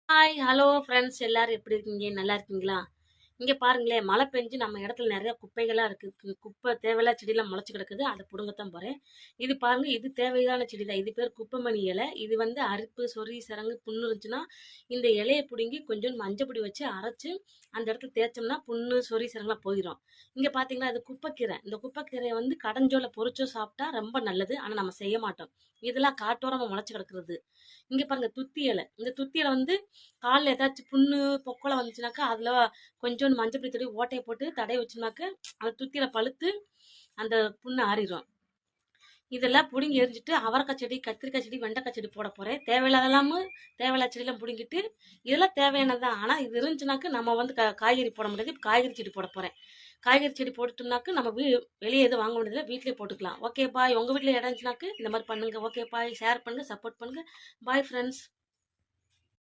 Hi hello friends, எல்லாரும் எப்படி இருக்கீங்க? நல்லா இருக்கீங்களா? இங்க பாருங்களேன், மழை பெஞ்சு நம்ம இடத்துல நிறைய குப்பைகளா இருக்கு. குப்பை தேவையில்லாத செடியெல்லாம் முளைச்சு கிடக்குது. அதை புடுங்கத்தான் போறேன். இது பாருங்க, இது தேவையான செடி தான். இது பேர் குப்பைமணி இலை. இது வந்து அரிப்பு, சொறி, சிரங்கு, புண்ணு இருந்துச்சுன்னா இந்த இலையை பிடுங்கி கொஞ்சம் மஞ்சள் பொடி வச்சு அரைச்சு அந்த இடத்துல தேய்ச்சோம்னா புண்ணு, சொறி, சிரங்கெல்லாம் போயிடும். இங்க பாத்தீங்கன்னா இது குப்பைக்கீரை. இந்த குப்பைக்கீரையை வந்து கடைஞ்சோல பொரிச்சோ சாப்பிட்டா ரொம்ப நல்லது. ஆனா நம்ம செய்ய மாட்டோம். இதெல்லாம் காட்டோரமா முளைச்சு கிடக்குறது. இங்க பாருங்க, துத்தி இலை. இந்த துத்தி இலை வந்து காலில் ஏதாச்சும் புண்ணு பொக்கலை வந்துச்சுனாக்கா அதில் கொஞ்சோண்டு மஞ்சள் பொடி தடவி ஓட்டையை போட்டு தடவி வச்சோம்னாக்க அந்த துத்தியில பழுத்து அந்த புண்ணு ஆறிடும். இதெல்லாம் பிடுங்கி எரிஞ்சிட்டு அவரைக்காய் செடி, கத்திரிக்காய் செடி, வெண்டைக்காய் செடி போட போறேன். தேவையில்லாதெல்லாமும் தேவையில்லாத செடியெல்லாம் பிடுங்கிட்டு இதெல்லாம் தேவையானதான். ஆனால் இது இருந்துச்சுனாக்க நம்ம வந்து காய்கறி போட முடியாது. இப்போ காய்கறி செடி போட போறேன். காய்கறி செடி போட்டுட்டோம்னாக்க நம்ம வெளியே எதுவும் வாங்க வேண்டியதில்லை, வீட்டிலே போட்டுக்கலாம். Okay bye. உங்க வீட்டில் இடம் இருந்துச்சுனாக்க இந்த மாதிரி பண்ணுங்க. Okay bye. ஷேர் பண்ணுங்க, சப்போர்ட் பண்ணுங்க. Bye friends.